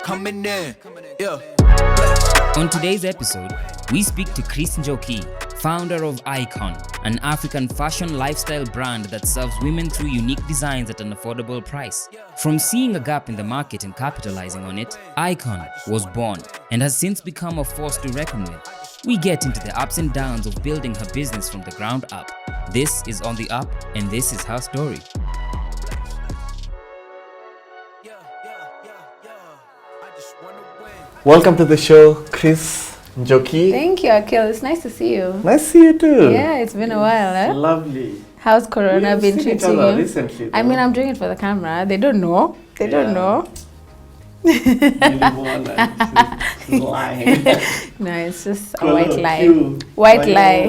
Coming in, yeah. On today's episode, we speak to Cris Njoki, founder of IKOJN, an African fashion lifestyle brand that serves women through unique designs at an affordable price. From seeing a gap in the market and capitalizing on it, IKOJN was born and has since become a force to reckon with. We get into the ups and downs of building her business from the ground up. This is On the Up, and this is her story. Welcome to the show, Cris Njoki. Thank you, Akil. It's nice to see you. Nice to see you too. Yeah, it's been a while, eh? Lovely. How's Corona been treating you? Recently, I mean, I'm doing it for the camera. They don't know. They don't know. Lying. No, it's just a white lie. White lie.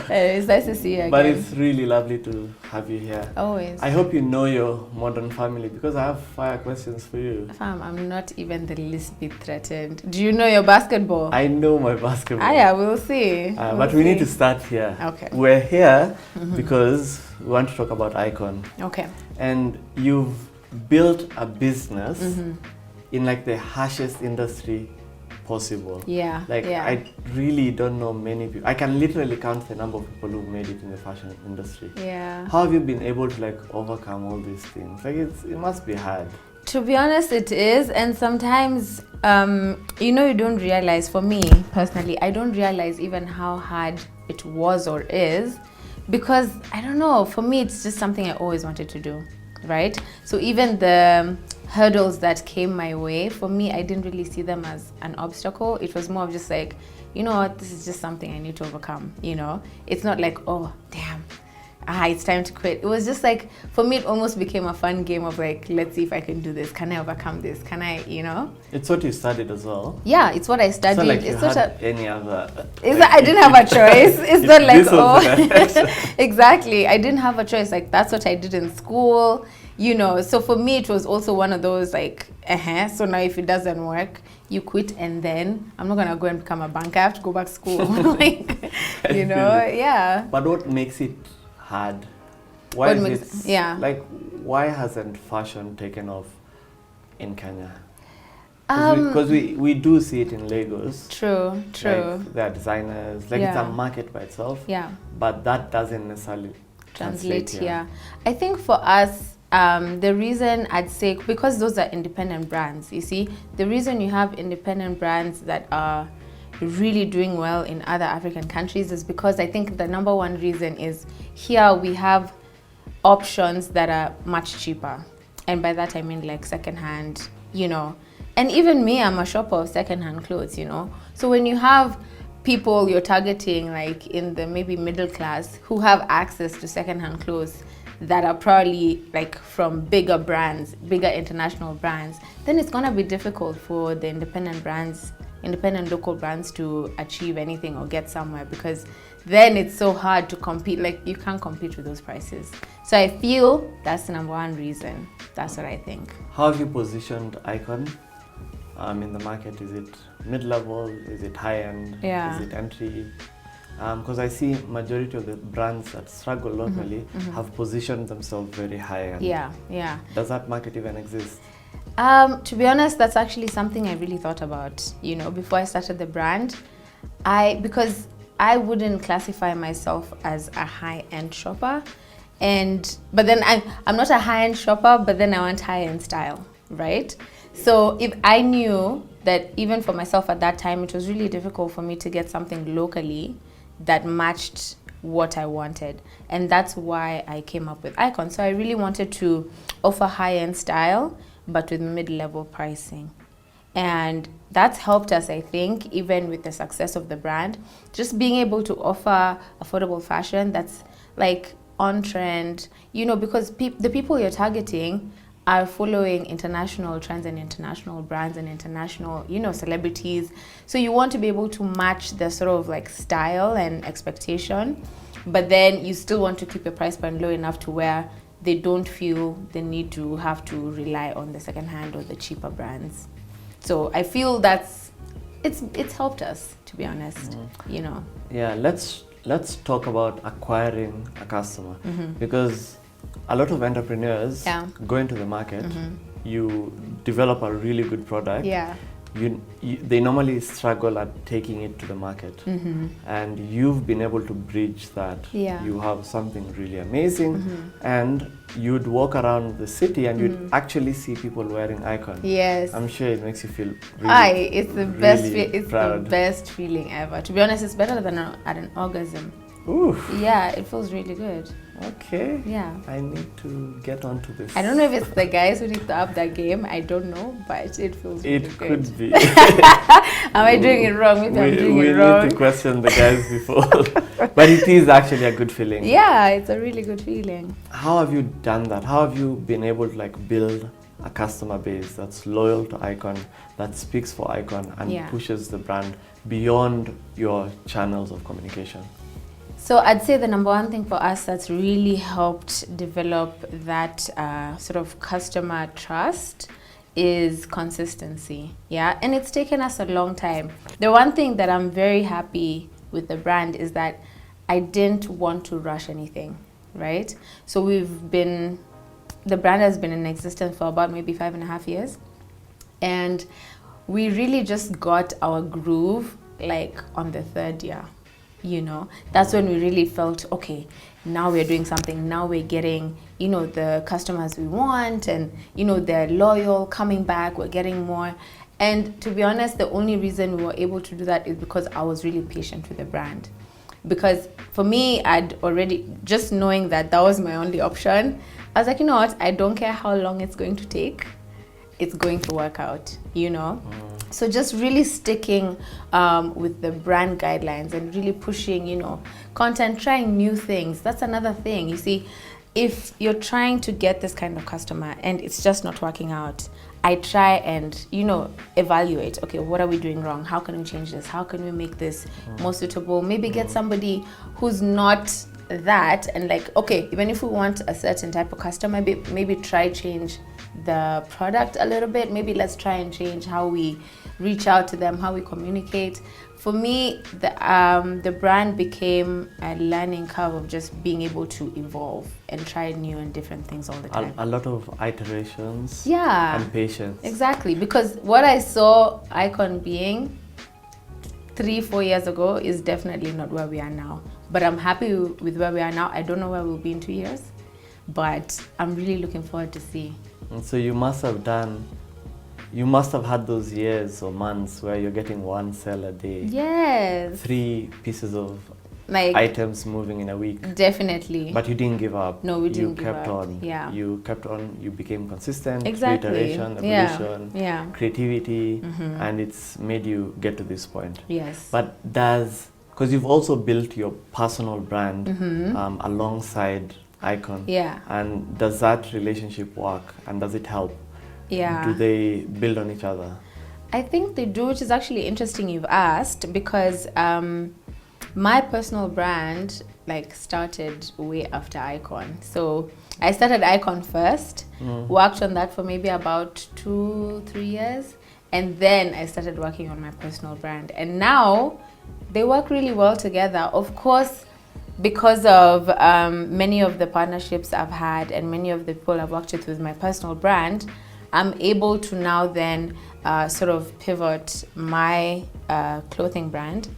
It's nice to see you again. But it's really lovely to have you here. Always. I hope you know your modern family because I have fire questions for you. Fam, I'm not even the least bit threatened. Do you know your basketball? I know my basketball. Yeah, we'll see. But we need to start here. Okay. We're here because we want to talk about IKOJN. Okay. And you've built a business in like the harshest industry possible. Yeah. I really don't know many people. I can literally count the number of people who've made it in the fashion industry. Yeah. How have you been able to like overcome all these things? Like it must be hard. To be honest, it is. And sometimes, you don't realize, for me personally, I don't realize even how hard it was or is because, I don't know, for me, it's just something I always wanted to do, right? So even the hurdles that came my way, for me, I didn't really see them as an obstacle. It was more of just like, you know what, this is just something I need to overcome, It's not like, oh, damn, it's time to quit. It was just like, for me, it almost became a fun game of like, let's see if I can do this. Can I overcome this? Can I, It's what you studied as well. Yeah, it's what I studied. It's not like any other... I didn't have a choice. It's not like, exactly. I didn't have a choice. Like, that's what I did in school. So for me, it was also one of those like, so now if it doesn't work, you quit and then I'm not going to go and become a banker. I have to go back to school. Yeah. But what makes it hard? Why hasn't fashion taken off in Kenya? Because we do see it in Lagos. True. Like, there are designers. It's a market by itself. Yeah. But that doesn't necessarily translate here. I think for us, the reason I'd say, because those are independent brands, you see, the reason you have independent brands that are really doing well in other African countries is because I think the number one reason is here we have options that are much cheaper. And by that I mean like secondhand, And even me, I'm a shopper of secondhand clothes, So when you have people you're targeting like in the maybe middle class who have access to secondhand clothes that are probably like from bigger brands, bigger international brands, then it's gonna be difficult for the independent local brands to achieve anything or get somewhere because then it's so hard to compete. Like you can't compete with those prices. So I feel that's the number one reason. That's what I think. How have you positioned IKOJN in the market? Is it mid-level? Is it high-end? Yeah. Is it entry? Because I see majority of the brands that struggle locally have positioned themselves very high end. Yeah. Does that market even exist? To be honest, that's actually something I really thought about, before I started the brand. Because I wouldn't classify myself as a high-end shopper. But then I'm not a high-end shopper, but then I want high-end style, right? So if I knew that even for myself at that time, it was really difficult for me to get something locally that matched what I wanted. And that's why I came up with IKOJN. So I really wanted to offer high-end style, but with mid-level pricing. And that's helped us, I think, even with the success of the brand, just being able to offer affordable fashion that's like on trend, because the people you're targeting are following international trends and international brands and international, celebrities. So you want to be able to match the sort of like style and expectation, but then you still want to keep your price point low enough to where they don't feel the need to have to rely on the secondhand or the cheaper brands. So I feel it's helped us, to be honest, Yeah, let's talk about acquiring a customer because a lot of entrepreneurs go into the market, you develop a really good product, they normally struggle at taking it to the market, and you've been able to bridge that. You have something really amazing, and you'd walk around the city and you'd actually see people wearing IKOJN. Yes, I'm sure it makes you feel really, it's the best. It's proud. The best feeling ever. To be honest, it's better than at an orgasm. Ooh. Yeah, it feels really good. Okay. Yeah. I need to get onto this. I don't know if it's the guys who need to up that game. I don't know, but it feels really good. It could be. Am I doing it wrong? Maybe I'm doing it wrong. We need to question the guys before. But it is actually a good feeling. Yeah, it's a really good feeling. How have you done that? How have you been able to like build a customer base that's loyal to IKOJN, that speaks for IKOJN and pushes the brand beyond your channels of communication? So I'd say the number one thing for us that's really helped develop that sort of customer trust is consistency. Yeah, and it's taken us a long time. The one thing that I'm very happy with the brand is that I didn't want to rush anything, right? So the brand has been in existence for about maybe 5.5 years, and we really just got our groove like on the 3rd year. You know, that's when we really felt, okay, now we're doing something, now we're getting, you know, the customers we want, and, you know, they're loyal, coming back, we're getting more. And to be honest, the only reason we were able to do that is because I was really patient with the brand. Because for me, I'd already, just knowing that that was my only option, I was like, you know what, I don't care how long it's going to take, it's going to work out, you know? So just really sticking with the brand guidelines and really pushing, you know, content, trying new things. That's another thing. You see, if you're trying to get this kind of customer and it's just not working out, I try and, you know, evaluate, okay, what are we doing wrong? How can we change this? How can we make this more suitable? Maybe get somebody who's not that, and like, okay, even if we want a certain type of customer, maybe try change the product a little bit. Maybe let's try and change how we reach out to them, how we communicate. For me, the brand became a learning curve of just being able to evolve and try new and different things all the time. A lot of iterations and patience. Exactly, because what I saw IKOJN being 3-4 years ago is definitely not where we are now. But I'm happy with where we are now. I don't know where we'll be in 2 years, but I'm really looking forward to see. And so you must have had those years or months where you're getting 1 sale a day. Yes. 3 pieces of like items moving in a week. Definitely. But you didn't give up. No, we didn't give up. You kept on. Yeah. You kept on. You became consistent. Exactly. Iteration, evolution, creativity, and it's made you get to this point. Yes. But because you've also built your personal brand alongside IKOJN. Yeah. And does that relationship work? And does it help? Yeah. Do they build on each other? I think they do, which is actually interesting you've asked, because my personal brand started way after IKOJN. So I started IKOJN first, worked on that for maybe about 2-3 years, and then I started working on my personal brand. And now they work really well together. Of course, because of many of the partnerships I've had and many of the people I've worked with my personal brand, I'm able to now then sort of pivot my clothing brand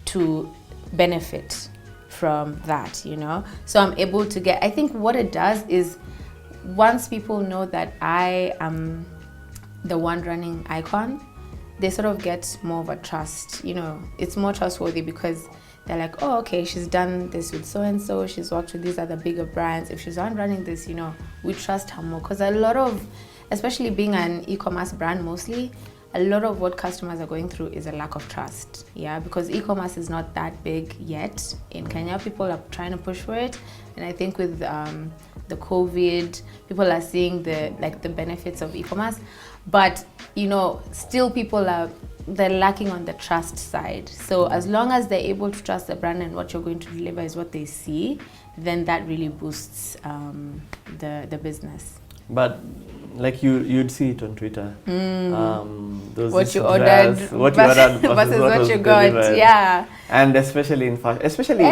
to benefit from that, you know? So I'm able to get, I think what it does is once people know that I am the one running IKOJN, they sort of get more of a trust, you know? It's more trustworthy because they're like, oh, okay, she's done this with so-and-so, she's worked with these other bigger brands. If she's on running this, you know, we trust her more. Because a lot of, especially being an e-commerce brand mostly, a lot of what customers are going through is a lack of trust, yeah? Because e-commerce is not that big yet in Kenya. People are trying to push for it. And I think with the COVID, people are seeing the benefits of e-commerce. But, you know, still they're lacking on the trust side. So as long as they're able to trust the brand and what you're going to deliver is what they see, then that really boosts the business. But like you'd see it on Twitter. What you ordered versus what you got. Delivered. Yeah. And especially in fashion, especially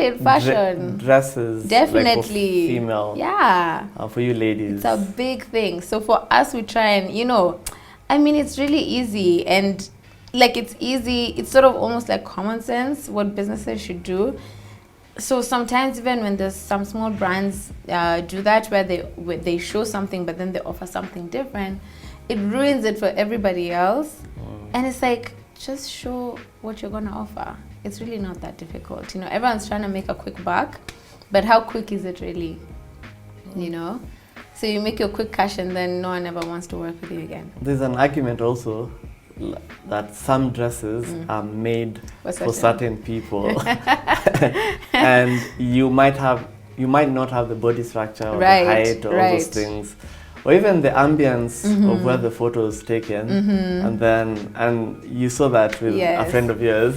in fashion, dresses, definitely, like for female. Yeah. For you ladies, it's a big thing. So for us, we try and, you know, I mean, it's really easy, and like it's easy. It's sort of almost like common sense what businesses should do. So sometimes even when there's some small brands do that, where they show something but then they offer something different, it ruins it for everybody else. And it's like, just show what you're gonna offer. It's really not that difficult. You know, everyone's trying to make a quick buck, but how quick is it really? You know? So you make your quick cash and then no one ever wants to work with you again. There's an argument also that some dresses are made for certain people. And you might not have the body structure or the height or all those things. Or even the ambience of where the photo is taken. And you saw that with a friend of yours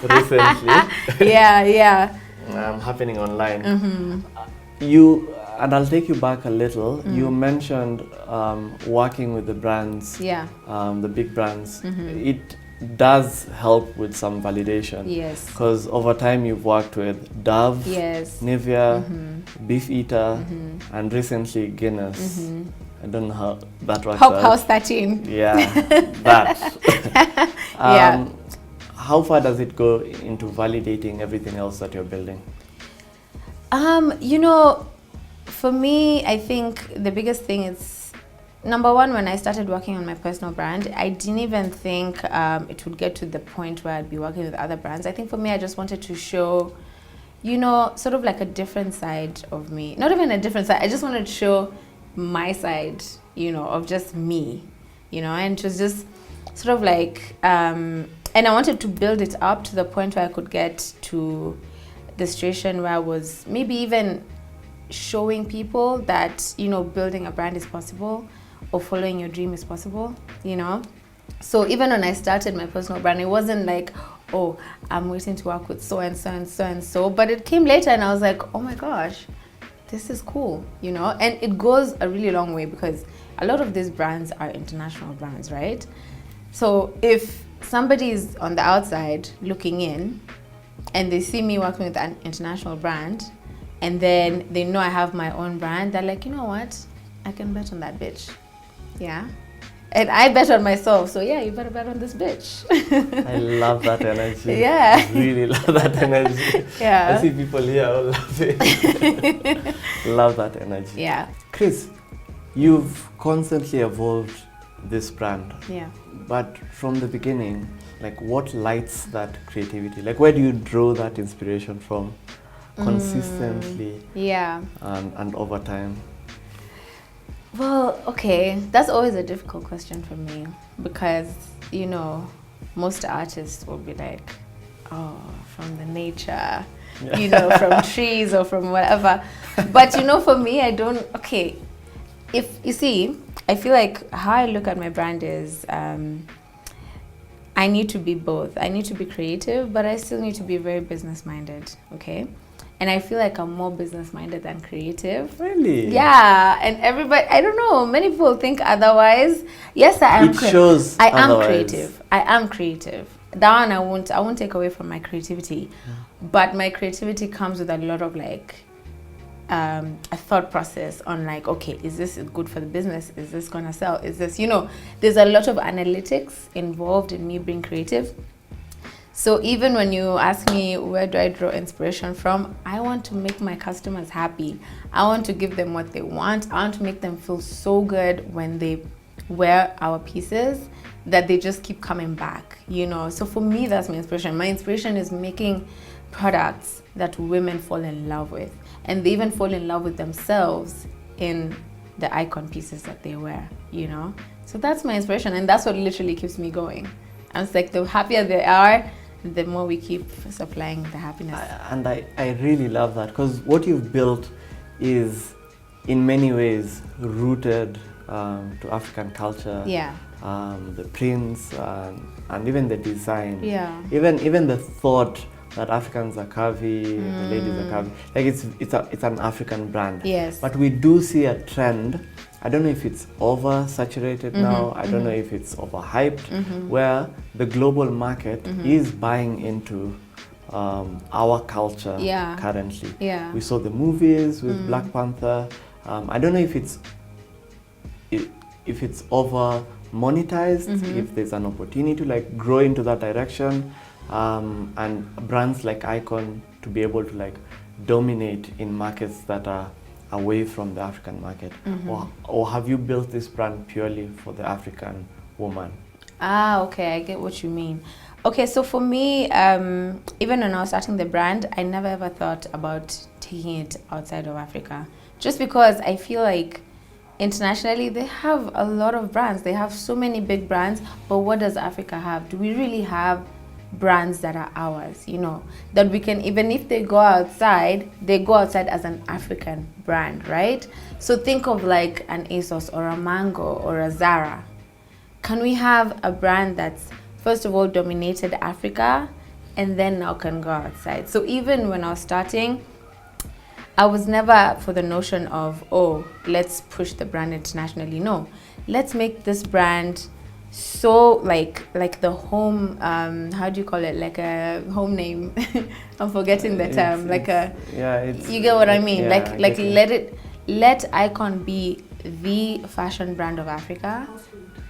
recently. Happening online. And I'll take you back a little. You mentioned working with the brands, the big brands. It does help with some validation. Yes. Because over time you've worked with Dove, Nivea, Beef Eater, and recently Guinness. I don't know how that works out. House 13. Yeah, that. How far does it go into validating everything else that you're building? You know, for me, I think the biggest thing is, number one, when I started working on my personal brand, I didn't even think it would get to the point where I'd be working with other brands. I think for me, I just wanted to show, you know, sort of like a different side of me. Not even a different side, I just wanted to show my side, you know, of just me, you know, and it was just sort of like, and I wanted to build it up to the point where I could get to the situation where I was maybe even showing people that, you know, building a brand is possible, or following your dream is possible, you know. So even when I started my personal brand, it wasn't like, oh, I'm waiting to work with so and so and so and so, but it came later and I was like, oh my gosh, this is cool, you know. And it goes a really long way because a lot of these brands are international brands, right? So if somebody's on the outside looking in and they see me working with an international brand, and then they know I have my own brand, they're like, you know what? I can bet on that bitch. Yeah. And I bet on myself, so yeah, you better bet on this bitch. I love that energy. Yeah. I really love that energy. Yeah. I see people here who love it. Love that energy. Yeah. Cris, you've constantly evolved this brand. Yeah. But from the beginning, like what lights that creativity? Like where do you draw that inspiration from? Consistently, and over time? Well, okay, that's always a difficult question for me because, you know, most artists will be like, oh, from the nature, you know, from trees or from whatever. But, you know, for me, I don't, okay, if you see, I feel like how I look at my brand is, I need to be both. I need to be creative, but I still need to be very business-minded, okay? And I feel like I'm more business-minded than creative. Really? Yeah, and everybody, I don't know, many people think otherwise. Yes, I am. It shows I am otherwise. creative. I am creative. That one I won't take away from my creativity. But my creativity comes with a lot of like, a thought process on like, okay, is this good for the business? Is this gonna sell? Is this, you know, there's a lot of analytics involved in me being creative. So even when you ask me where do I draw inspiration from, I want to make my customers happy. I want to give them what they want. I want to make them feel so good when they wear our pieces that they just keep coming back, you know. So for me, that's my inspiration. My inspiration is making products that women fall in love with, and they even fall in love with themselves in the IKOJN pieces that they wear, you know. So that's my inspiration, and that's what literally keeps me going. And it's like the happier they are, the more we keep supplying the happiness. And I really love that, because what you've built is in many ways rooted to African culture. Yeah. The prints and even the design. Yeah. Even the thought that Africans are curvy, the ladies are curvy. Like it's an African brand. Yes. But we do see a trend. I don't know if it's oversaturated now. I don't know if it's overhyped, where the global market is buying into our culture currently. Yeah. We saw the movies with Black Panther. I don't know if it's over monetized, if there's an opportunity to like grow into that direction, and brands like IKOJN to be able to like dominate in markets that are away from the African market, or have you built this brand purely for the African woman? Okay, I get what you mean. Okay, so for me, even when I was starting the brand, I never ever thought about taking it outside of Africa, just because I feel like internationally they have a lot of brands. They have so many big brands, but what does Africa have? Do we really have brands that are ours, you know, that we can, even if they go outside, they go outside as an African brand, right? So think of like an ASOS or a Mango or a Zara. Can we have a brand that's first of all dominated Africa and then now can go outside? So even when I was starting, I was never for the notion of, oh, let's push the brand internationally. No, let's make this brand so like the home, how do you call it, like a home name? I'm forgetting the term. You get what I mean? Yeah, let IKOJN be the fashion brand of Africa.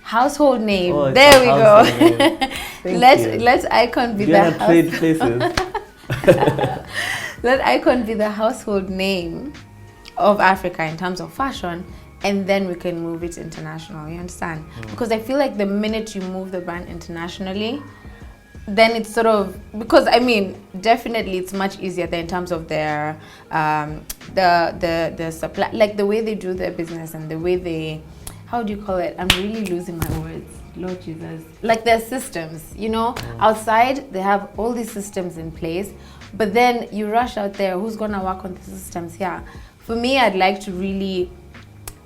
Household name. Oh, there we go. Let IKOJN be trade places. Let IKOJN be the household name of Africa in terms of fashion, and then we can move it international, you understand? Because I feel like the minute you move the brand internationally, then it's sort of, because I mean, definitely it's much easier there in terms of their, the supply, like the way they do their business and the way they, how do you call it? I'm really losing my words. Lord Jesus. Like their systems, you know? Outside, they have all these systems in place, but then you rush out there, who's gonna work on the systems here? For me, I'd like to really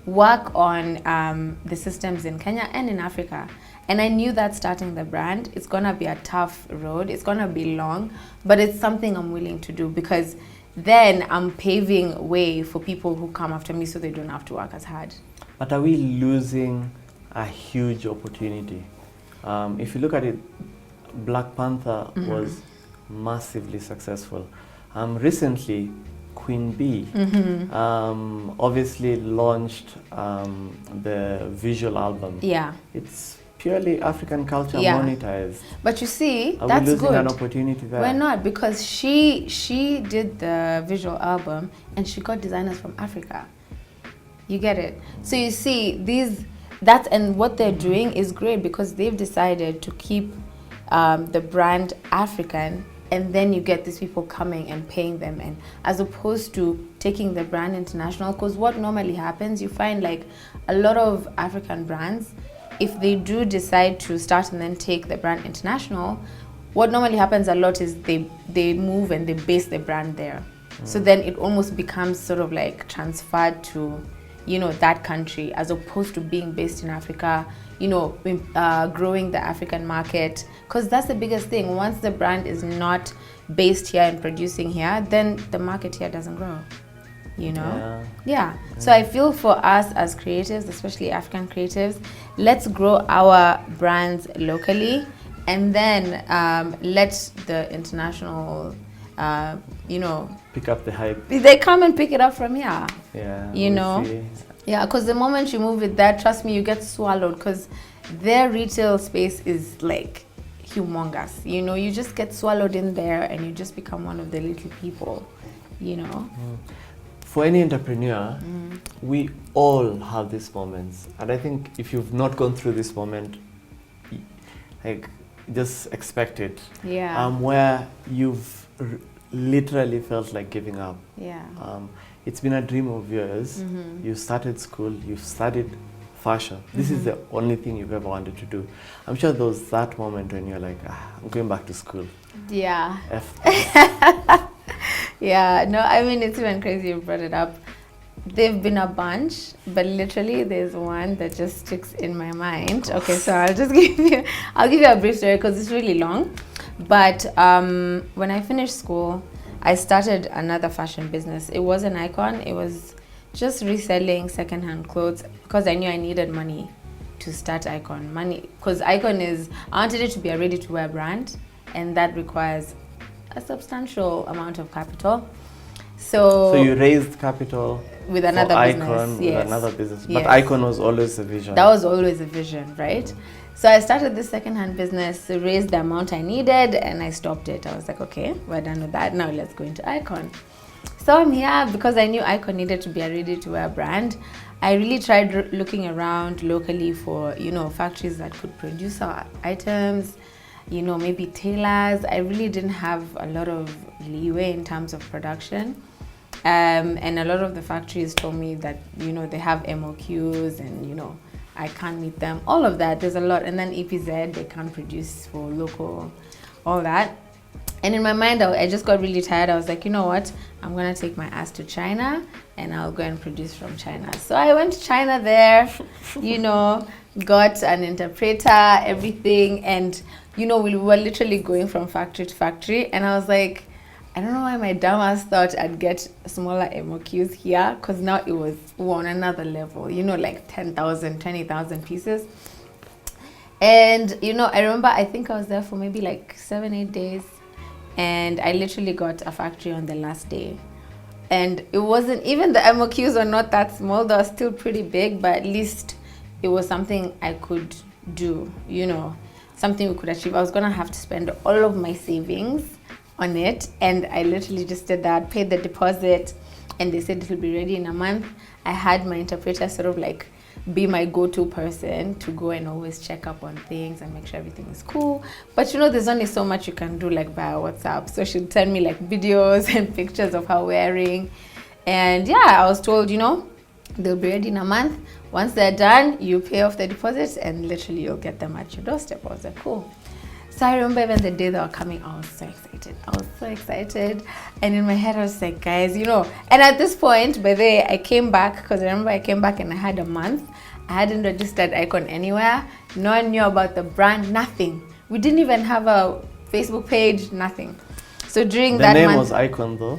work on the systems in Kenya and in Africa. And I knew that starting the brand, it's gonna be a tough road, it's gonna be long, but it's something I'm willing to do, because then I'm paving way for people who come after me so they don't have to work as hard. But are we losing a huge opportunity? If you look at it, Black Panther was massively successful. Recently, Queen Bee obviously launched the visual album. Yeah. It's purely African culture monetized. But you see, are that's we losing good. An opportunity there? We're not, because she did the visual album and she got designers from Africa. You get it? So you see, and what they're doing is great, because they've decided to keep the brand African, and then you get these people coming and paying them, and as opposed to taking the brand international. Because what normally happens, you find like a lot of African brands, if they do decide to start and then take the brand international, what normally happens a lot is they move and they base the brand there. So then it almost becomes sort of like transferred to, you know, that country, as opposed to being based in Africa, you know, growing the African market. Because that's the biggest thing. Once the brand is not based here and producing here, then the market here doesn't grow, you know? Yeah. So I feel for us as creatives, especially African creatives, let's grow our brands locally, and then let the international, you know, pick up the hype. They come and pick it up from here. Yeah. You know? See. Yeah, because the moment you move it there, trust me, you get swallowed, because their retail space is like humongous. You know, you just get swallowed in there and you just become one of the little people, you know? For any entrepreneur, we all have these moments. And I think if you've not gone through this moment, like, just expect it. Yeah. Where you've literally felt like giving up. Yeah. It's been a dream of yours. You started school, you've studied fashion. This is the only thing you've ever wanted to do. I'm sure there was that moment when you're like, I'm going back to school. Yeah. F Yeah, no, I mean, it's even crazy you brought it up. They've been a bunch, but literally there's one that just sticks in my mind. Okay, so I'll give you a brief story, because it's really long. But when I finished school, I started another fashion business. It wasn't IKOJN. It was just reselling secondhand clothes because I knew I needed money to start IKOJN. Money, because IKOJN is, I wanted it to be a ready-to-wear brand, and that requires a substantial amount of capital. So you raised capital with another business. IKOJN, Yes. with another business. Yes. But IKOJN was always a vision. That was always a vision, right? So I started this secondhand business, raised the amount I needed, and I stopped it. I was like, okay, we're done with that. Now let's go into IKOJN. So I'm here because I knew IKOJN needed to be a ready-to-wear brand. I really tried looking around locally for, you know, factories that could produce our items, you know, maybe tailors. I really didn't have a lot of leeway in terms of production. And a lot of the factories told me that, you know, they have MOQs and, you know, I can't meet them. All of that, there's a lot. And then EPZ, they can't produce for local, all that. And in my mind, I just got really tired. I was like, you know what? I'm going to take my ass to China and I'll go and produce from China. So I went to China there, you know, got an interpreter, everything. And, you know, we were literally going from factory to factory. And I was like, I don't know why my dumb ass thought I'd get smaller MOQs here, because now it was on another level, you know, like 10,000, 20,000 pieces. And, you know, I remember, I think I was there for maybe like 7-8 days. And I literally got a factory on the last day. And it wasn't, even the MOQs were not that small, they were still pretty big, but at least it was something I could do, you know, something we could achieve. I was gonna have to spend all of my savings on it, and I literally just did that, paid the deposit, and they said it'll be ready in a month. I had my interpreter sort of like be my go-to person to go and always check up on things and make sure everything is cool. But you know, there's only so much you can do like via WhatsApp. So she'd send me like videos and pictures of her wearing. And yeah, I was told, you know, they'll be ready in a month. Once they're done, you pay off the deposits and literally you'll get them at your doorstep. I was like, cool. So I remember even the day they were coming, I was so excited. I was so excited. And in my head, I was like, guys, you know. And at this point, by the way, I came back, because I remember I came back and I had a month. I hadn't registered IKOJN anywhere. No one knew about the brand, nothing. We didn't even have a Facebook page, nothing. So during that month... The name was IKOJN though?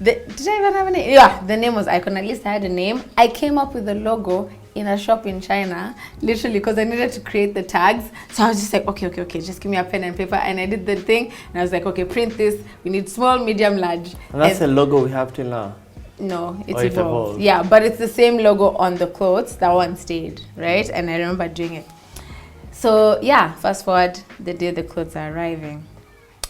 Did I even have a name? Yeah, the name was IKOJN. At least I had a name. I came up with the logo in a shop in China, literally, because I needed to create the tags. So I was just like, okay, just give me a pen and paper. And I did the thing. And I was like, okay, print this. We need small, medium, large. And that's the logo we have till now? No, it's evolved. Yeah, but it's the same logo on the clothes. That one stayed, right? And I remember doing it. So yeah, fast forward, the day the clothes are arriving.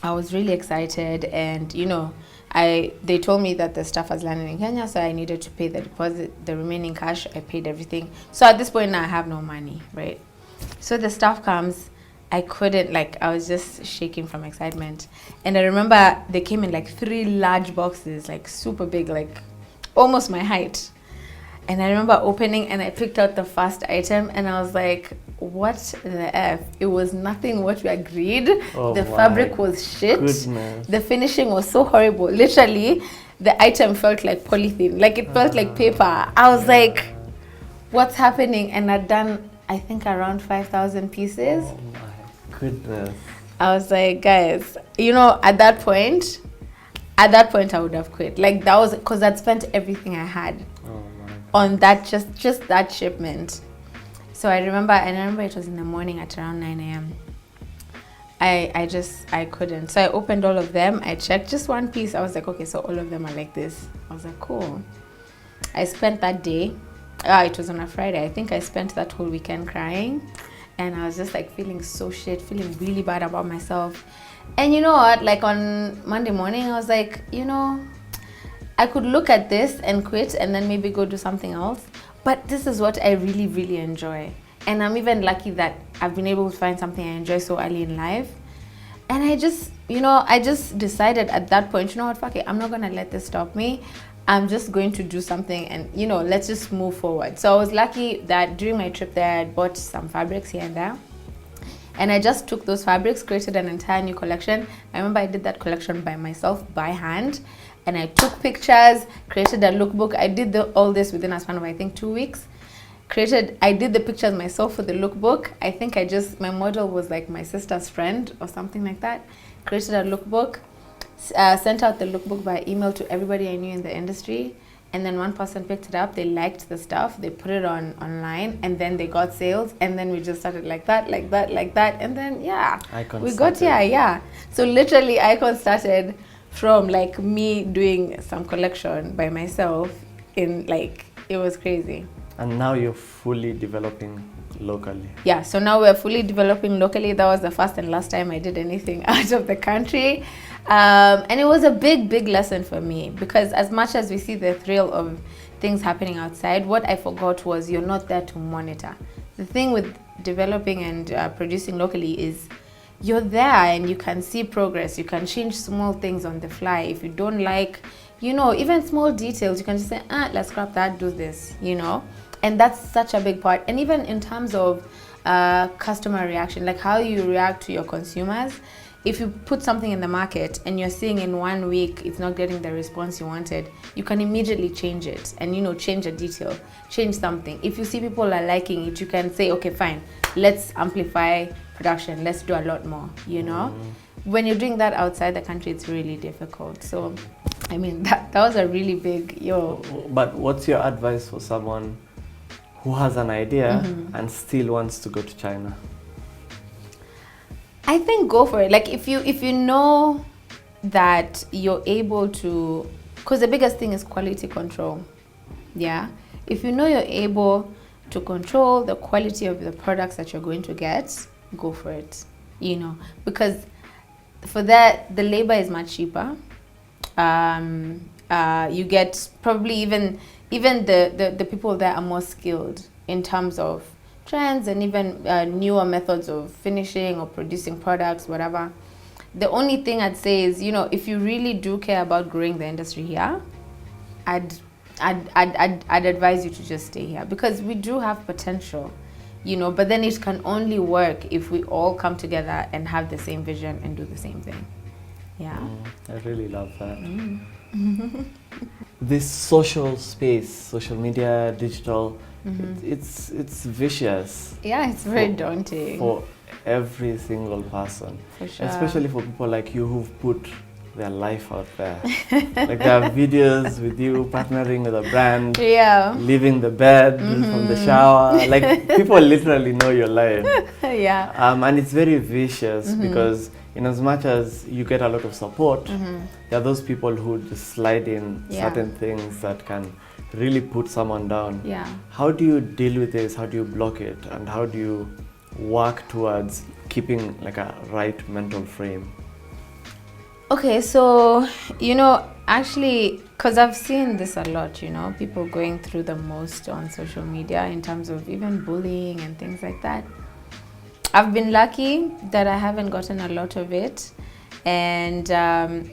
I was really excited, and you know, they told me that the stuff was landing in Kenya, so I needed to pay the deposit, the remaining cash. I paid everything. So at this point now I have no money, right? So the stuff comes, I couldn't, like, I was just shaking from excitement. And I remember they came in like 3 large boxes, like super big, like almost my height. And I remember opening and I picked out the first item and I was like, what the F? It was nothing what we agreed. Oh, the fabric was shit. Goodness. The finishing was so horrible. Literally, the item felt like polythene. Like it felt like paper. I was like, what's happening? And I'd done, I think, around 5,000 pieces. Oh my goodness. I was like, guys, you know, at that point I would have quit. Like that was because I'd spent everything I had on that, just that shipment. So I remember it was in the morning at around 9 a.m. I couldn't. So I opened all of them. I checked just one piece. I was like, okay, so all of them are like this. I was like, cool. I spent that day, it was on a Friday. I think I spent that whole weekend crying. And I was just like feeling so shit, feeling really bad about myself. And you know what? Like on Monday morning, I was like, you know, I could look at this and quit and then maybe go do something else. But this is what I really, really enjoy. And I'm even lucky that I've been able to find something I enjoy so early in life. And I just, you know, I just decided at that point, you know what, fuck it, I'm not going to let this stop me. I'm just going to do something and, you know, let's just move forward. So I was lucky that during my trip there, I bought some fabrics here and there. And I just took those fabrics, created an entire new collection. I remember I did that collection by myself, by hand. And I took pictures, created a lookbook. I did all this within a span of, I think, 2 weeks. I did the pictures myself for the lookbook. I think my model was like my sister's friend or something like that. created a lookbook, sent out the lookbook by email to everybody I knew in the industry. And then one person picked it up, they liked the stuff, they put it online, and then they got sales, and then we just started like that, and then we got here, So literally IKOJN started from like me doing some collection by myself in like, it was crazy. And now you're fully developing locally. Yeah, so now we're fully developing locally. That was the first and last time I did anything out of the country. And it was a big lesson for me, because as much as we see the thrill of things happening outside, what I forgot was you're not there to monitor. The thing with developing and producing locally is you're there and you can see progress. You can change small things on the fly. If you don't like, even small details, you can just say, let's scrap that, do this, And that's such a big part. And even in terms of customer reaction, like how you react to your consumers, if you put something in the market and you're seeing in 1 week it's not getting the response you wanted, you can immediately change it and, change a detail, change something. If you see people are liking it, you can say, okay, fine, let's amplify production, let's do a lot more, When you're doing that outside the country, it's really difficult. So, I mean, that was a really big, But what's your advice for someone who has an idea and still wants to go to China? I think go for it. Like if you know that you're able to, because the biggest thing is quality control. Yeah. If you know you're able to control the quality of the products that you're going to get, go for it. Because for that, the labor is much cheaper. You get probably even the people there are more skilled in terms of trends and even newer methods of finishing or producing products, whatever. The only thing I'd say is, if you really do care about growing the industry here, I'd advise you to just stay here, because we do have potential, but then it can only work if we all come together and have the same vision and do the same thing. Yeah. I really love that. This social space, social media, digital, it's vicious. Yeah, it's very daunting. For every single person. For sure. Especially for people like you who've put their life out there. Like there are videos with you partnering with a brand, leaving the bed from the shower. Like people literally know your life. Yeah. And it's very vicious because in as much as you get a lot of support, there are those people who just slide in certain things that can really put someone down. Yeah. How do you deal with this? How do you block it? And how do you work towards keeping like a right mental frame? Okay, so, actually, because I've seen this a lot, people going through the most on social media in terms of even bullying and things like that. I've been lucky that I haven't gotten a lot of it. And,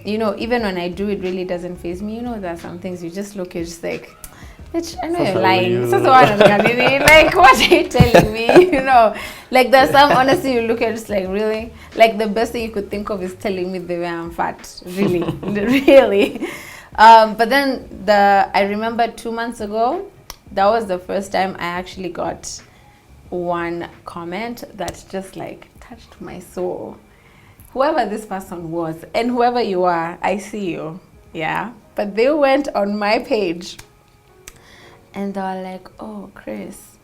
even when I do, it really doesn't faze me. There are some things you just look, you're just like, bitch, I know you're lying. Like, what are you telling me? Like there's some, honestly, you look at just like, really? Like the best thing you could think of is telling me the way I'm fat. Really, really. But then I remember 2 months ago, that was the first time I actually got one comment that just like touched my soul. Whoever this person was and whoever you are, I see you. Yeah. But they went on my page and they were like, oh, Cris,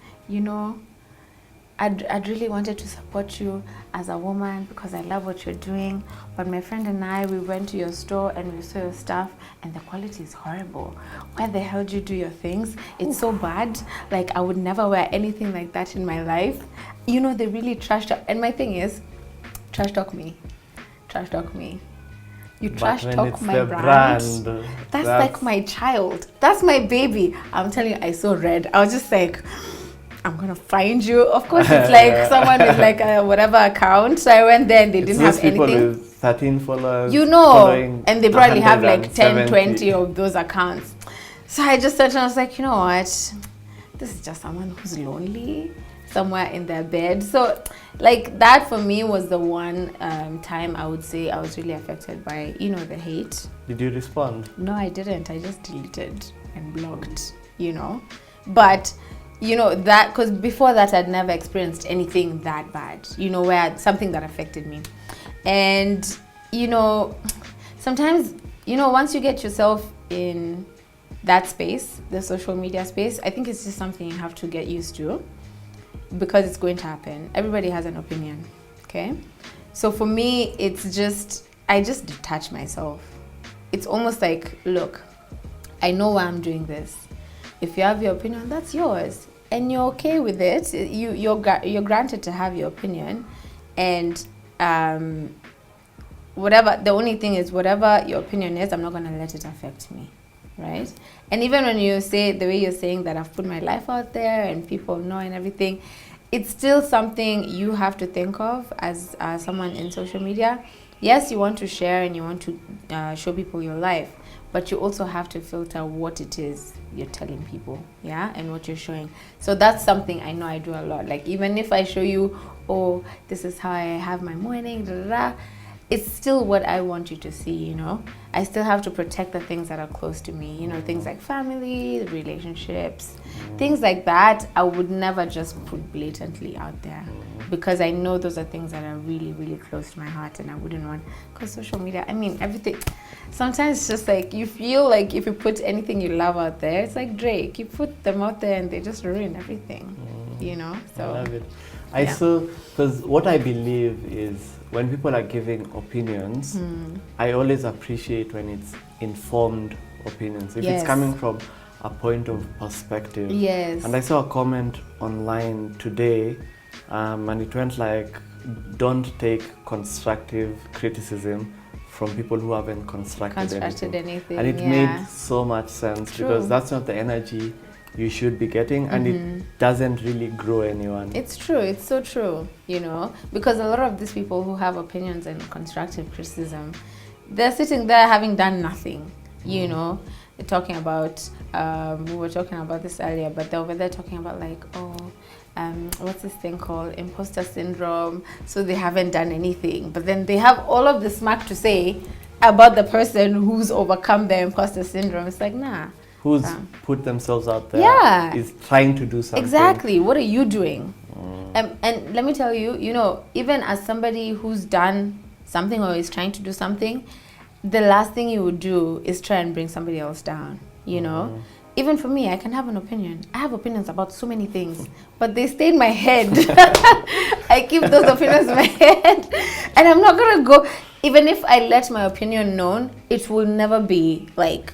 I'd really wanted to support you as a woman because I love what you're doing. But my friend and I, we went to your store and we saw your stuff and the quality is horrible. Where the hell do you do your things? It's so bad. Like, I would never wear anything like that in my life. They really trash talk. And my thing is, trash talk me. Trash talk me. You trash talk my brand. That's like my child. That's my baby. I'm telling you, I saw red. I was just like, I'm gonna find you. Of course, it's like someone with like a whatever account. So I went there and they didn't have anything. People with 13 followers. And they probably have like 10, 20 of those accounts. So I just sat and I was like, you know what? This is just someone who's lonely, somewhere in their bed. So like that for me was the one time I would say I was really affected by, the hate. Did you respond? No, I didn't. I just deleted and blocked, But that, because before that I'd never experienced anything that bad, where something that affected me. And you know, sometimes, you know, once you get yourself in that space, the social media space, I think it's just something you have to get used to, because it's going to happen. Everybody has an opinion, okay? So for me, it's just, I just detach myself. It's almost like, look, I know why I'm doing this. If you have your opinion, that's yours, and you're okay with it. You're granted to have your opinion, and whatever. The only thing is, whatever your opinion is, I'm not gonna let it affect me, right? And even when you say the way you're saying that I've put my life out there and people know and everything, it's still something you have to think of as someone in social media. Yes, you want to share and you want to show people your life, but you also have to filter what it is you're telling people, yeah, and what you're showing. So that's something I know I do a lot. Like, even if I show you, oh, this is how I have my morning, da, da, da, it's still what I want you to see, you know. I still have to protect the things that are close to me, you know, things like family, relationships, things like that. I would never just put blatantly out there, because I know those are things that are really, really close to my heart, and I wouldn't want, because social media, I mean, everything, sometimes it's just like, you feel like if you put anything you love out there, it's like Drake, you put them out there and they just ruin everything, you know. So I love it. I saw, because what I believe is, when people are giving opinions, I always appreciate when it's informed opinions. If it's coming from a point of perspective. Yes. And I saw a comment online today, and it went like, don't take constructive criticism from people who haven't constructed anything. And it made so much sense. True. Because that's not the energy you should be getting, and it doesn't really grow anyone. It's true, it's so true, you know, because a lot of these people who have opinions and constructive criticism, they're sitting there having done nothing, you know. They're talking about, we were talking about this earlier, but they're over there talking about like, what's this thing called? Imposter syndrome. So they haven't done anything, but then they have all of the smack to say about the person who's overcome their imposter syndrome. It's like, nah. Who's put themselves out there is trying to do something. Exactly. What are you doing? And let me tell you, you know, even as somebody who's done something or is trying to do something, the last thing you would do is try and bring somebody else down, you know? Even for me, I can have an opinion. I have opinions about so many things, but they stay in my head. I keep those opinions in my head, and I'm not gonna go, even if I let my opinion known, it will never be like,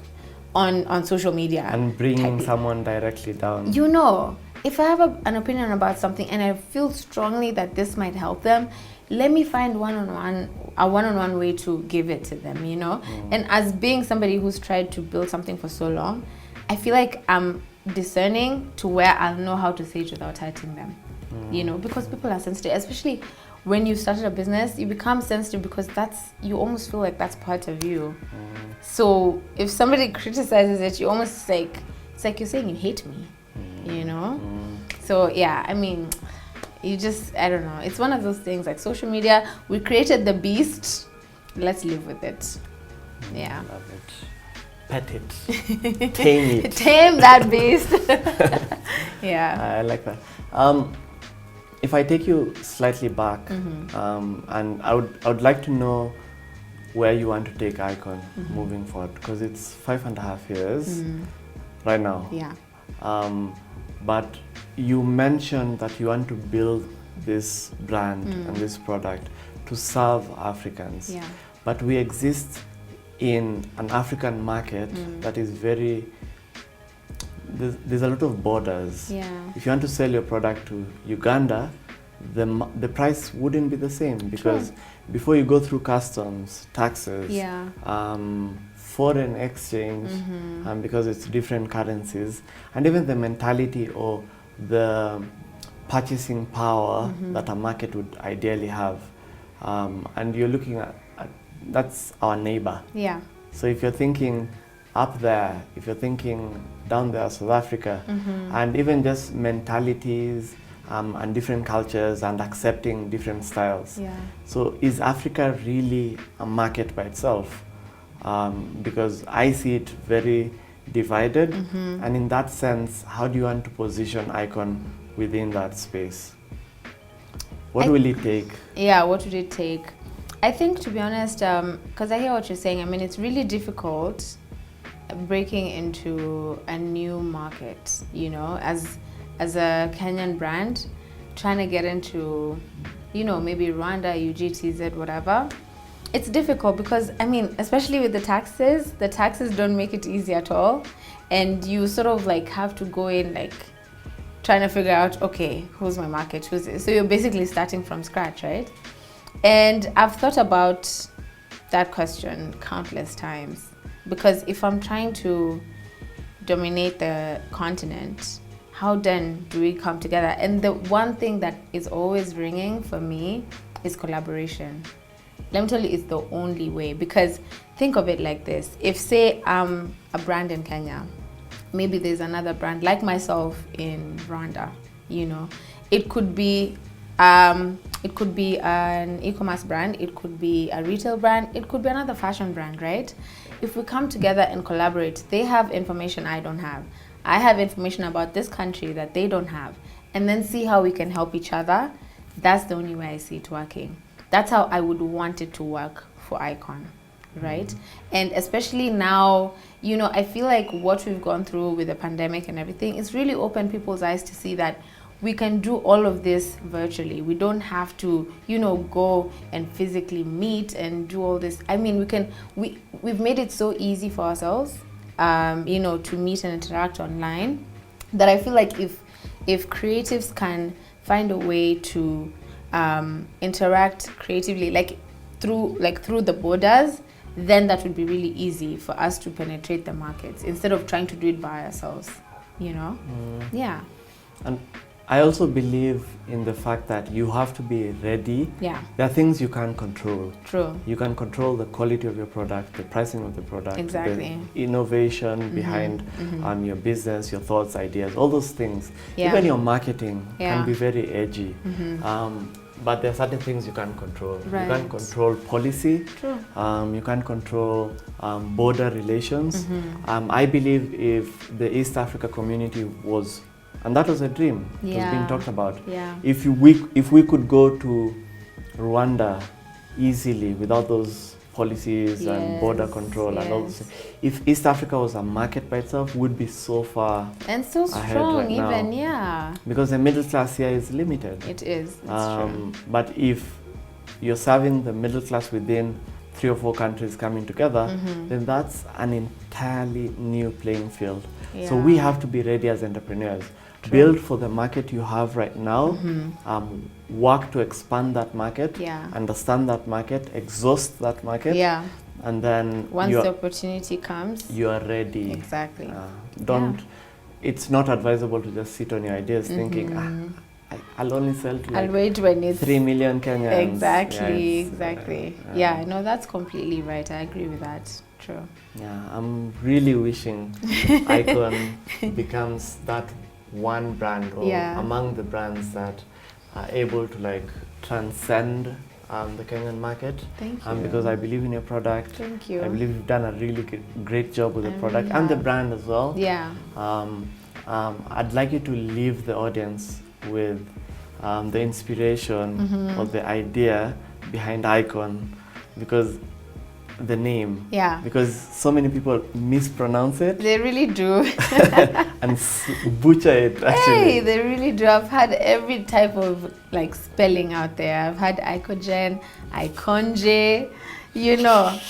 on social media and bringing someone directly down. You know, if I have an opinion about something and I feel strongly that this might help them, let me find a one-on-one way to give it to them, you know. And as being somebody who's tried to build something for so long, I feel like I'm discerning to where I'll know how to say it without hurting them, you know, because people are sensitive, especially when you started a business. You become sensitive because you almost feel like that's part of you. So if somebody criticizes it, you almost it's like you're saying you hate me, you know? So yeah, I mean, you just, I don't know. It's one of those things, like social media, we created the beast, let's live with it. Yeah. Love it. Pet it. Tame it. Tame that beast. Yeah. I like that. If I take you slightly back, and I would like to know where you want to take IKOJN moving forward, because it's 5.5 years right now. Yeah. But you mentioned that you want to build this brand and this product to serve Africans. Yeah. But we exist in an African market that is very, there's a lot of borders. Yeah. If you want to sell your product to Uganda, the price wouldn't be the same, because before you go through customs, taxes, foreign exchange, because it's different currencies, and even the mentality or the purchasing power that a market would ideally have. And you're looking at that's our neighbor. Yeah. So if you're thinking up there, if you're thinking down there, South Africa, and even just mentalities and different cultures and accepting different styles. Yeah. So is Africa really a market by itself? Because I see it very divided, and in that sense, how do you want to position IKOJN within that space? What will it take? Yeah, what would it take? I think, to be honest, because I hear what you're saying, I mean, it's really difficult breaking into a new market, you know, as a Kenyan brand, trying to get into, you know, maybe Rwanda, UGTZ, whatever. It's difficult because, I mean, especially with the taxes don't make it easy at all. And you sort of like have to go in like trying to figure out, okay, who's my market, who's this? So you're basically starting from scratch, right? And I've thought about that question countless times, because if I'm trying to dominate the continent, how then do we come together? And the one thing that is always ringing for me is collaboration. Let me tell you, it's the only way, because think of it like this. If, say, I'm a brand in Kenya, maybe there's another brand like myself in Rwanda, you know, it could be an e-commerce brand, it could be a retail brand, it could be another fashion brand, right? If we come together and collaborate, they have information I don't have. I have information about this country that they don't have, and then see how we can help each other. That's the only way I see it working. That's how I would want it to work for IKOJN, right? And especially now, you know, I feel like what we've gone through with the pandemic and everything, it's really opened people's eyes to see that we can do all of this virtually. We don't have to, you know, go and physically meet and do all this. I mean, we've made it so easy for ourselves, you know, to meet and interact online, that I feel like if creatives can find a way to interact creatively, like through the borders, then that would be really easy for us to penetrate the markets instead of trying to do it by ourselves, you know? Yeah. And I also believe in the fact that you have to be ready. Yeah. There are things you can't control. True. You can control the quality of your product, the pricing of the product, exactly, the innovation behind your business, your thoughts, ideas, all those things. Yeah. Even your marketing can be very edgy. But there are certain things you can't control. Right. You can't control policy. True. You can't control border relations. I believe if the East Africa community was, and that was a dream, it was being talked about. Yeah. If we could go to Rwanda easily without those policies and border control and all this, if East Africa was a market by itself, would be so far and so strong right even now. Because the middle class here is limited. It is. It's true. But if you're serving the middle class within 3 or 4 countries coming together, then that's an entirely new playing field. So we have to be ready as entrepreneurs. True. Build for the market you have right now, work to expand that market, understand that market, exhaust that market, and then once the opportunity comes, you are ready. Exactly. It's not advisable to just sit on your ideas thinking, I'll only sell to I'll wait when it's 3 million Kenyans. Exactly. Yeah, no, that's completely right. I agree with that. True. Yeah, I'm really wishing IKOJN becomes that one brand or among the brands that are able to like transcend the Kenyan market. Thank you. Because I believe in your product. Thank you. I believe you've done a really great job with the product and the brand as well. Yeah. I'd like you to leave the audience with the inspiration or the idea behind IKOJN, because the name. Yeah. Because so many people mispronounce it. They really do. And butcher it, actually. Hey, they really do. I've had every type of like spelling out there. I've had IKOJN, IKONJ, you know.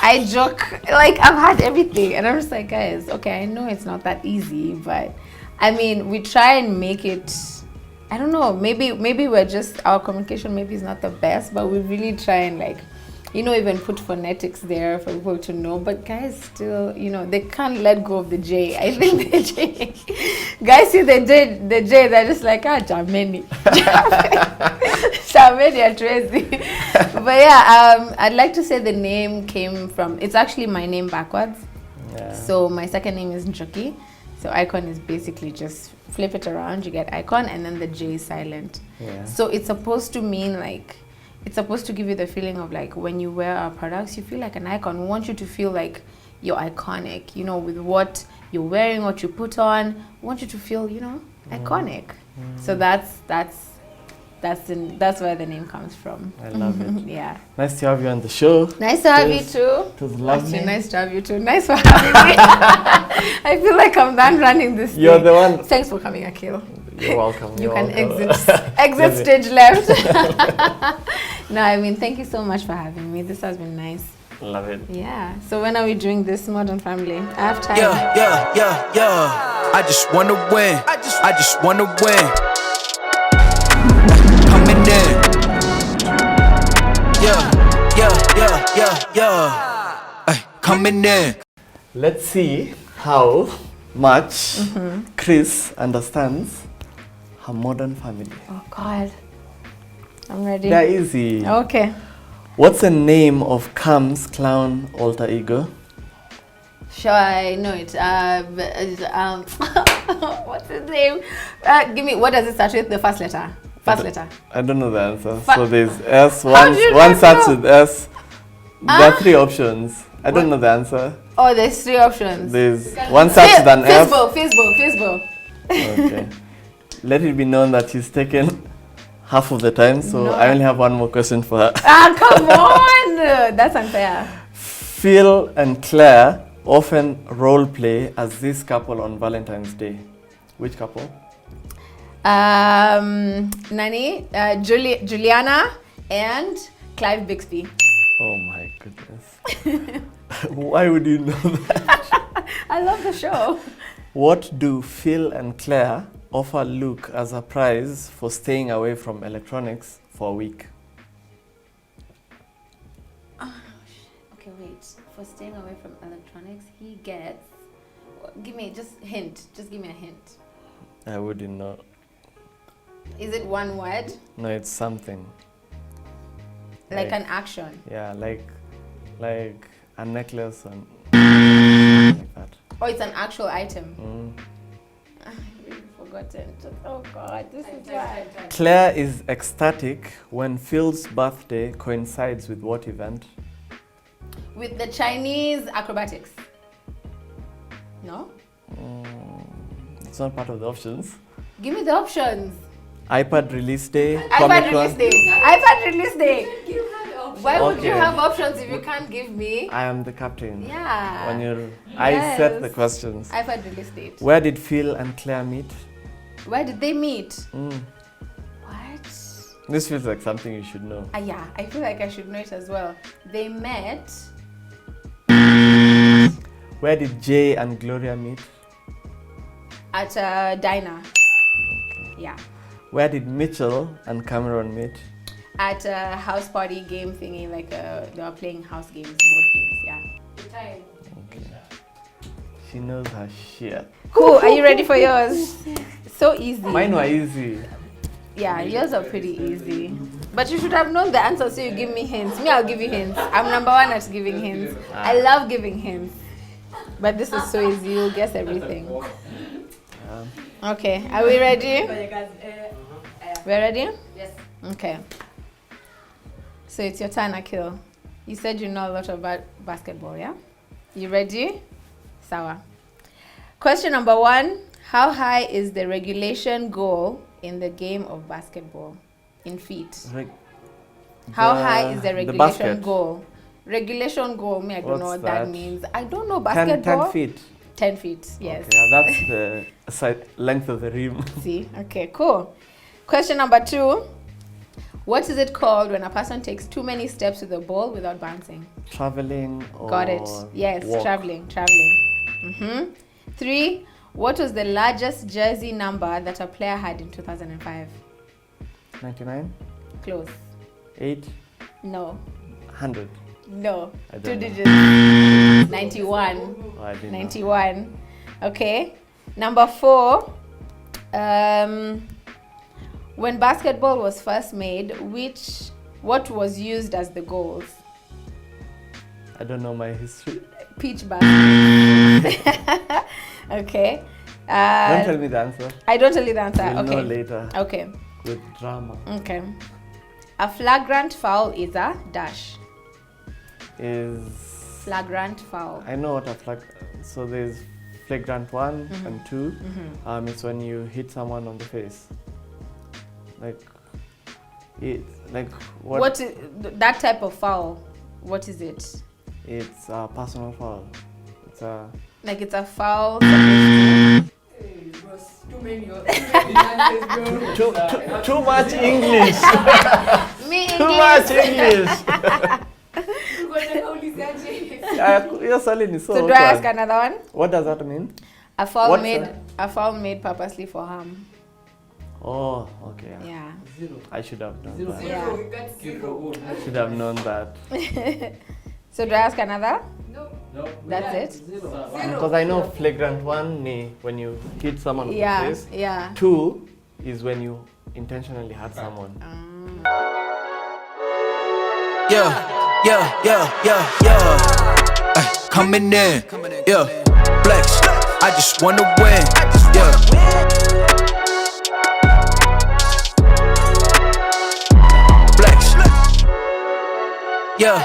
I joke, like I've had everything. And I'm just like, guys, okay, I know it's not that easy, but I mean, we try and make it, I don't know, maybe we're just, our communication maybe is not the best, but we really try and like, you know, even put phonetics there for people to know. But guys still, you know, they can't let go of the J. I think the J, guys see the J, they're just like, Jameni. Jameni and Tracy. But yeah, I'd like to say the name came from, it's actually my name backwards. Yeah. So my second name is Njoki. So IKOJN is basically just flip it around, you get IKOJN, and then the J is silent. Yeah. So it's supposed to mean like, it's supposed to give you the feeling of like when you wear our products, you feel like an icon. We want you to feel like you're iconic, you know, with what you're wearing, what you put on. We want you to feel, you know, iconic. So that's That's where the name comes from. I love it. Yeah. Nice to have you on the show. Nice to have you too. It was lovely. Actually, nice to have you too. Nice for having me. I feel like I'm done running this You're thing. the one. Thanks for coming, Akil. You're welcome. You You're can welcome. exit stage left. No, I mean, thank you so much for having me. This has been nice. Love it. Yeah. So when are we doing this Modern Family? I have time. Yeah. I just wanna win. I just wanna win. Coming in. Yeah. Ay, coming in. Let's see how much Cris understands her modern family. Oh God. I'm ready. They're easy. Okay. What's the name of Cam's clown alter ego? Sure, I know it. What's his name? Give me. What does it start with? The first letter. First letter. I don't know the answer. So there's S. How do you One not starts know? with S. There are 3 options. I don't know the answer. Oh, there's 3 options. There's one starts with an F. Fizbo. Okay. Let it be known that she's taken half of the time, so No. I only have one more question for her. Ah, come on! That's unfair. Phil and Claire often role play as this couple on Valentine's Day. Which couple? Nani, Juliana, and Clive Bixby. Oh my goodness. Why would you know that? I love the show. What do Phil and Claire offer Luke as a prize for staying away from electronics for a week? Okay, wait. For staying away from electronics, he gets. Give me just hint. Just give me a hint. I wouldn't know. Is it one word? No, it's something. Like an action? Yeah, like a necklace and like that. Oh, it's an actual item. Mm. I've really forgotten. Oh God, this is why. Claire is ecstatic when Phil's birthday coincides with what event? With the Chinese acrobatics. No? It's not part of the options. Give me the options. iPad release day. iPad Comic-Con. release day. iPad release day. Why would you Okay. have options if you can't give me? I am the captain. Yeah. When you're, I set the questions. iPad release date. Where did Phil and Claire meet? Where did they meet? Mm. What? This feels like something you should know. Yeah, I feel like I should know it as well. They met Where did Jay and Gloria meet? at a diner. Yeah. Where did Mitchell and Cameron meet? At a house party game thingy, like they were playing house games, board games, yeah. Okay. She knows her shit. Cool, are you ready for yours? So easy. Mine were easy. Yeah, yours are pretty easy. But you should have known the answer, so you give me hints. Me, I'll give you hints. I'm number 1 at giving hints. I love giving hints. But this is so easy, you'll guess everything. Okay, are we ready? We're ready? Yes. Okay. So it's your turn, Akil. You said you know a lot about basketball, yeah? You ready? Sawa. Question number 1. How high is the regulation goal in the game of basketball in feet? How high is the regulation basket. goal? Regulation goal, me, I don't know What's what that that? means. I don't know 10 basketball. 10 feet. 10 feet, yes. Okay, yeah, that's the length of the rim. See? Okay, cool. Question number 2. What is it called when a person takes too many steps with the ball without bouncing? Traveling or Got it. Yes, walk. traveling. 3. What was the largest jersey number that a player had in 2005? 99? Close. 8? No. 100? No. I 2 don't know. digits. 91. Oh, I didn't know. 91. Okay. Number 4. When basketball was first made, what was used as the goals? I don't know my history. Peach basket. Okay. Don't tell me the answer. I don't tell you the answer. We'll Okay. know later. Okay. With drama. Okay. A flagrant foul is a dash. Flagrant foul. I know what a so there's flagrant 1 and 2. It's when you hit someone on the face. Like It's like What is that type of foul? What is it? It's a personal foul. It's a like it's a foul. Too much English. Me English. Too much English. Your salad is so do I ask another one? What does that mean? A foul made purposely for harm. Oh, okay. Yeah. I should have known that. Yeah. I should have known that. So do I ask another? No. That's it? Because I know flagrant one, when you hit someone on the face. Yeah. 2 is when you intentionally hurt someone. Yeah. Ay, coming in, yeah. Flex, I just wanna win, yeah. Flex, yeah.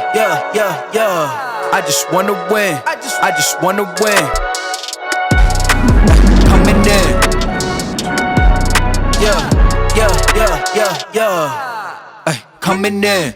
I just wanna win, I just wanna win. Ay, coming in, yeah. Ay, coming in.